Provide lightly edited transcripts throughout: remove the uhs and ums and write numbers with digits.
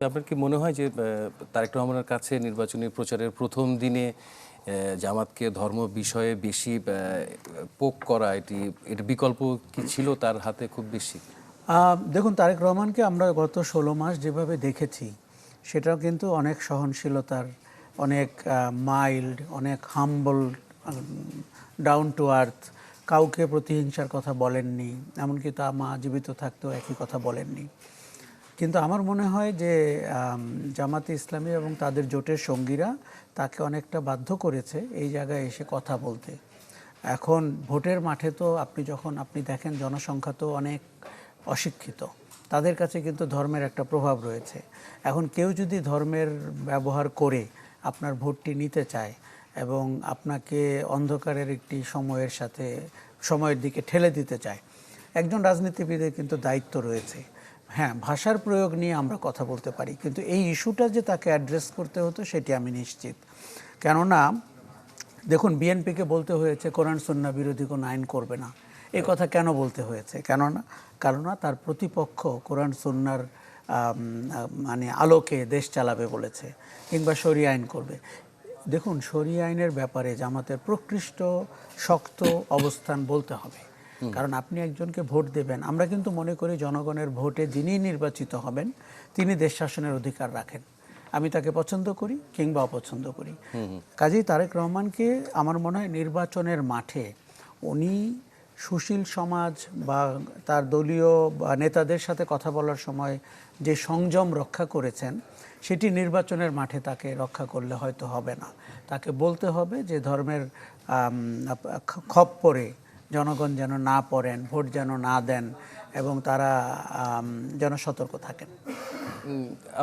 আপনার কি মনে হয় যে তারেক রহমানের কাছে নির্বাচনী প্রচারের প্রথম দিনে জামাতকে ধর্ম বিষয়ে বেশি পোক করা এটা বিকল্প কি ছিল তার হাতে খুব বেশি? দেখুন, তারেক রহমানকে আমরা গত 16 মাস যেভাবে দেখেছি সেটাও কিন্তু অনেক সহনশীলতার, অনেক মাইল্ড, অনেক হাম্বল, ডাউন টু আর্থ, কাউকে প্রতিহিংসার কথা বলেননি, এমনকি তা মা জীবিত থাকতেও একই কথা বলেননি। কিন্তু আমার মনে হয় যে জামাতে ইসলামী এবং তাদের জোটের সঙ্গীরা তাকে অনেকটা বাধ্য করেছে এই জায়গায় এসে কথা বলতে। এখন ভোটের মাঠে তো আপনি দেখেন জনসংখ্যা তো অনেক অশিক্ষিত, তাদের কাছে কিন্তু ধর্মের একটা প্রভাব রয়েছে। এখন কেউ যদি ধর্মের ব্যবহার করে আপনার ভোটটি নিতে চায় এবং আপনাকে অন্ধকারের একটি সময়ের দিকে ঠেলে দিতে চায়, একজন রাজনীতিবিদের কিন্তু দায়িত্ব রয়েছে। হ্যাঁ, ভাষার প্রয়োগ নিয়ে আমরা কথা বলতে পারি, কিন্তু এই ইস্যুটা যে তাকে অ্যাড্রেস করতে হতো সেটি আমি নিশ্চিত। কেননা দেখুন, বিএনপিকে বলতে হয়েছে কোরআন সুন্নাহ বিরোধী কোনো আইন করবে না। এই কথা কেন বলতে হয়েছে? কেননা তার প্রতিপক্ষ কোরআন সুন্নাহর মানে আলোকে দেশ চালাবে বলেছে, কিংবা শরিয়া আইন করবে। দেখুন, শরিয়া আইনের ব্যাপারে জামাতের প্রকৃষ্ট শক্ত অবস্থান বলতে হবে। কারণ আপনি একজনকে ভোট দেবেন, আমরা কিন্তু মনে করি জনগণের ভোটে যিনি নির্বাচিত হবেন তিনি দেশ শাসনের অধিকার রাখেন। আমি তাকে পছন্দ করি কিংবা অপছন্দ করি। কাজেই তারেক রহমানকে আমার মনে হয় নির্বাচনের মাঠে উনি সুশীল সমাজ বা তার দলীয় নেতাদের সাথে কথা বলার সময় যে সংযম রক্ষা করেছেন, সেটি নির্বাচনের মাঠে তাকে রক্ষা করলে হয়তো হবে না। তাকে বলতে হবে যে ধর্মের খপ্পরে জনগণ যেন না পড়েন, ভোট যেন না দেন, এবং তারা যেন সতর্ক থাকেন।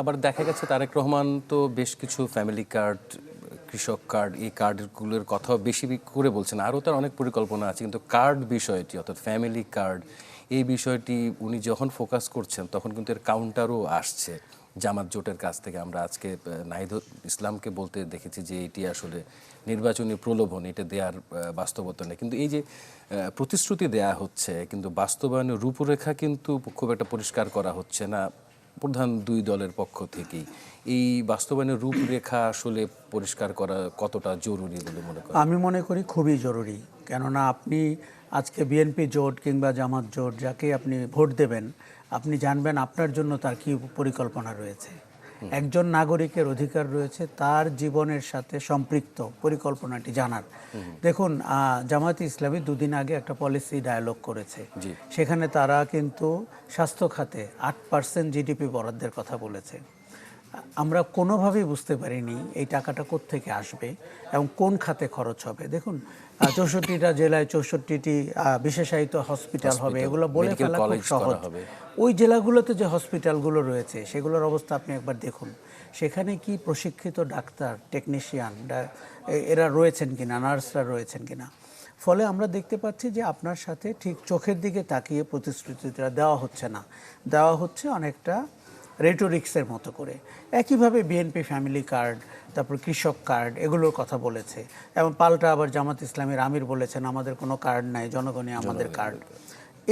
আবার দেখা গেছে তারেক রহমান তো বেশ কিছু ফ্যামিলি কার্ড, কৃষক কার্ড, এই কার্ডগুলোর কথাও বেশি করে বলছেন। আরও তার অনেক পরিকল্পনা আছে, কিন্তু কার্ড বিষয়টি অর্থাৎ ফ্যামিলি কার্ড, এই বিষয়টি উনি যখন ফোকাস করছেন তখন কিন্তু এর কাউন্টারও আসছে জামাত জোটের কাছ থেকে। আমরা আজকে নাহিদ ইসলামকে বলতে দেখেছি যে এটি আসলে নির্বাচনী প্রলোভন, এটা দেওয়ার বাস্তবতা নেই। কিন্তু এই যে প্রতিশ্রুতি দেয়া হচ্ছে কিন্তু বাস্তবায়নের রূপরেখা কিন্তু খুব একটা পরিষ্কার করা হচ্ছে না প্রধান দুই দলের পক্ষ থেকেই। এই বাস্তবায়নের রূপরেখা আসলে পরিষ্কার করা কতটা জরুরি বলে মনে করেন? আমি মনে করি খুবই জরুরি। কেননা আপনি আজকে বিএনপি জোট কিংবা জামাত জোট যাকে আপনি ভোট দেবেন, আপনি জানবেন আপনার জন্য তার কি পরিকল্পনা রয়েছে। একজন নাগরিকের অধিকার রয়েছে তার জীবনের সাথে সম্পৃক্ত পরিকল্পনাটি জানার। দেখুন, জামায়াতে ইসলামী দুদিন আগে একটা পলিসি ডায়ালগ করেছে, সেখানে তারা কিন্তু স্বাস্থ্য খাতে 8% জিডিপি বরাদ্দের কথা বলেছে। আমরা কোনোভাবেই বুঝতে পারিনি এই টাকাটা কোত্থেকে আসবে এবং কোন খাতে খরচ হবে। দেখুন, 64টা জেলায় 64টি বিশেষায়িত হসপিটাল হবে, এগুলো বলে ফেলা খুব সহজ। ওই জেলাগুলোতে যে হসপিটালগুলো রয়েছে সেগুলোর অবস্থা আপনি একবার দেখুন। সেখানে কি প্রশিক্ষিত ডাক্তার, টেকনিশিয়ান এরা রয়েছেন কিনা, নার্সরা রয়েছেন কিনা। ফলে আমরা দেখতে পাচ্ছি যে আপনার সাথে ঠিক চোখের দিকে তাকিয়ে প্রতিশ্রুতিটা দেওয়া হচ্ছে না, দেওয়া হচ্ছে অনেকটা রেটোরিক্সের মতো করে। একইভাবে বিএনপি ফ্যামিলি কার্ড, তারপর কৃষক কার্ড, এগুলোর কথা বলেছে, এবং পাল্টা আবার জামাত ইসলামের আমির বলেছেন আমাদের কোনো কার্ড নাই, জনগণই আমাদের কার্ড।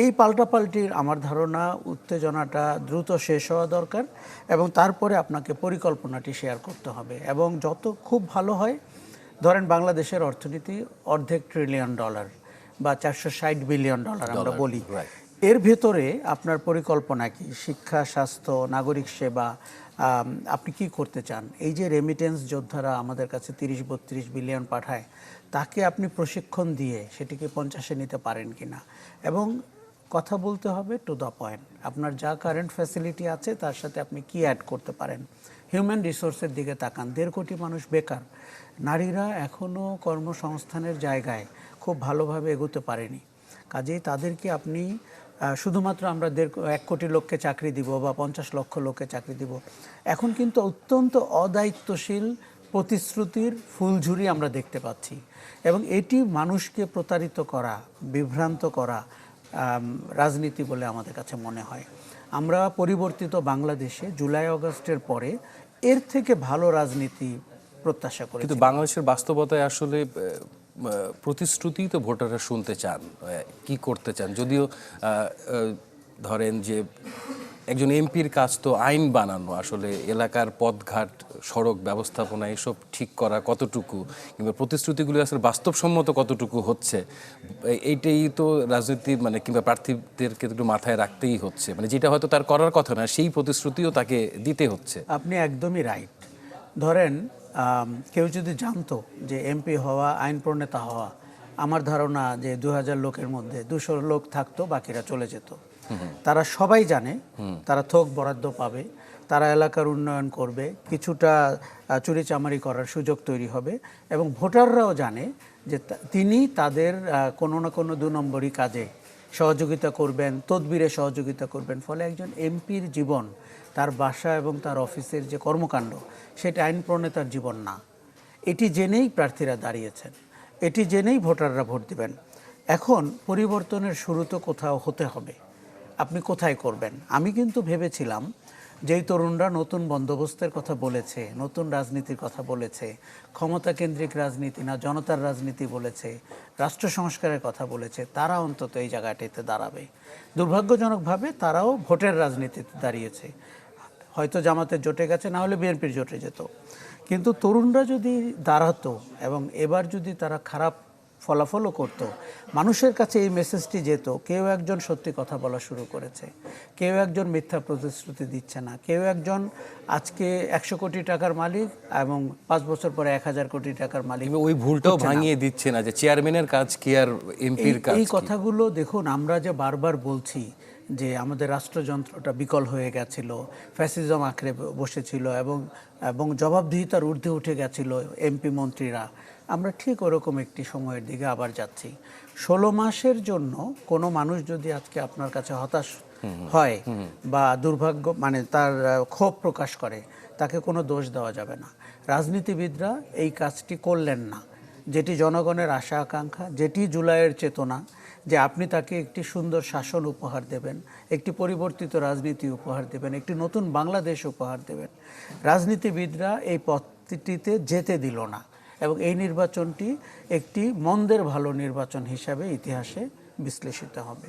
এই পাল্টাপাল্টির আমার ধারণা উত্তেজনাটা দ্রুত শেষ হওয়া দরকার, এবং তারপরে আপনাকে পরিকল্পনাটি শেয়ার করতে হবে। এবং যত খুব ভালো হয়, ধরেন বাংলাদেশের অর্থনীতি $1.5 ট্রিলিয়ন বা $460 বিলিয়ন আমরা বলি, এর ভেতরে আপনার পরিকল্পনা কি? শিক্ষা, স্বাস্থ্য, নাগরিক সেবা, আপনি কি করতে চান? এই যে রেমিটেন্স যোদ্ধারা আমাদের কাছে 30-32 বিলিয়ন পাঠায়, তাকে আপনি প্রশিক্ষণ দিয়ে সেটিকে 50-এ নিতে পারেন কিনা। এবং কথা বলতে হবে টু দ্য পয়েন্ট। আপনার যা কারেন্ট ফ্যাসিলিটি আছে তার সাথে আপনি কি অ্যাড করতে পারেন। হিউম্যান রিসোর্সের দিকে তাকান, 1.5 কোটি মানুষ বেকার। নারীরা এখনও কর্মসংস্থানের জায়গায় খুব ভালোভাবে এগোতে পারেনি। কাজেই তাদেরকে আপনি শুধুমাত্র আমরা 1 কোটি লোককে চাকরি দিব বা 50 লক্ষ লোককে চাকরি দিব, এখন কিন্তু অত্যন্ত অদায়িত্বশীল প্রতিশ্রুতির ফুলঝুরি আমরা দেখতে পাচ্ছি। এবং এটি মানুষকে প্রতারিত করা, বিভ্রান্ত করা রাজনীতি বলে আমাদের কাছে মনে হয়। আমরা পরিবর্তিত বাংলাদেশে জুলাই আগস্টের পরে এর থেকে ভালো রাজনীতি প্রত্যাশা করি। কিন্তু বাংলাদেশের বাস্তবতায় আসলে প্রতিশ্রুতি তো ভোটাররা শুনতে চান, কি করতে চান। যদিও ধরেন যে একজন এমপির কাজ তো আইন বানানো, আসলে এলাকার পথঘাট সড়ক ব্যবস্থাপনা এসব ঠিক করা কতটুকু, কিংবা প্রতিশ্রুতিগুলো আসলে বাস্তবসম্মত কতটুকু হচ্ছে, এইটাই তো রাজনীতির মানে কিংবা প্রার্থীদেরকে একটু মাথায় রাখতেই হচ্ছে। মানে যেটা হয়তো তার করার কথা না, সেই প্রতিশ্রুতিও তাকে দিতে হচ্ছে। আপনি একদমই রাইট। ধরেন কেউ যদি জানতো যে এমপি হওয়া, আইন প্রণেতা হওয়া, আমার ধারণা যে 2000 লোকের মধ্যে 200 লোক থাকতো, বাকিরা চলে যেত। তারা সবাই জানে তারা থোক বরাদ্দ পাবে, তারা এলাকার উন্নয়ন করবে, কিছুটা চুরিচামারি করার সুযোগ তৈরি হবে, এবং ভোটাররাও জানে যে তিনি তাদের কোনো না কোনো 2 নম্বরই কাজে সহযোগিতা করবেন, তদবিরে সহযোগিতা করবেন। ফলে একজন এমপির জীবন, তার বাসা এবং তার অফিসের যে কর্মকাণ্ড, সেটা আইন প্রণেতার জীবন না। এটি জেনেই প্রার্থীরা দাঁড়িয়েছেন, এটি জেনেই ভোটাররা ভোট দিবেন। এখন পরিবর্তনের শুরু তো কোথাও হতে হবে, আপনি কোথায় করবেন? আমি কিন্তু ভেবেছিলাম যেই তরুণরা নতুন বন্দোবস্তের কথা বলেছে, নতুন রাজনীতির কথা বলেছে, ক্ষমতা কেন্দ্রিক রাজনীতি না জনতার রাজনীতি বলেছে, রাষ্ট্র সংস্কারের কথা বলেছে, তারা অন্তত এই জায়গাটিতে দাঁড়াবে। দুর্ভাগ্যজনকভাবে তারাও ভোটের রাজনীতিতে দাঁড়িয়েছে। হয়তো জামাতের জোটে গেছে, না হলে বিএনপির জোটে যেত। কিন্তু তরুণরা যদি দাঁড়াতো এবং এবার যদি তারা খারাপ ফলাফলও করত, মানুষের কাছে এই মেসেজটি যেত, কেউ একজন সত্যি কথা বলা শুরু করেছে, কেউ একজন মিথ্যা প্রতিশ্রুতি দিচ্ছে না, কেউ একজন আজকে 100 কোটি টাকার মালিক এবং 5 বছর পরে 1000 কোটি টাকার মালিক। ওই ভুলটাও ভাঙিয়ে দিচ্ছে না যে চেয়ারম্যানের কাজ কি আর এমপির কাজ। এই কথাগুলো দেখুন, আমরা যে বারবার বলছি যে আমাদের রাষ্ট্রযন্ত্রটা বিকল হয়ে গেছিল, ফ্যাসিজম আঁকড়ে বসেছিল এবং জবাবদিহিতার ঊর্ধ্বে উঠে গেছিল এমপি মন্ত্রীরা, আমরা ঠিক ওরকম একটি সময়ের দিকে আবার যাচ্ছি। 16 মাসের জন্য কোনো মানুষ যদি আজকে আপনার কাছে হতাশ হয় বা দুর্ভাগ্য মানে তার ক্ষোভ প্রকাশ করে, তাকে কোনো দোষ দেওয়া যাবে না। রাজনীতিবিদরা এই কাজটি করলেন না, যেটি জনগণের আশা আকাঙ্ক্ষা, যেটি জুলাইয়ের চেতনা, যে আপনি তাকে একটি সুন্দর শাসন উপহার দেবেন, একটি পরিবর্তিত রাজনীতি উপহার দেবেন, একটি নতুন বাংলাদেশ উপহার দেবেন। রাজনীতিবিদরা এই পথটিতে যেতে দিল না, এবং এই নির্বাচনটি একটি মন্দের ভালো নির্বাচন হিসাবে ইতিহাসে বিশ্লেষিত হবে।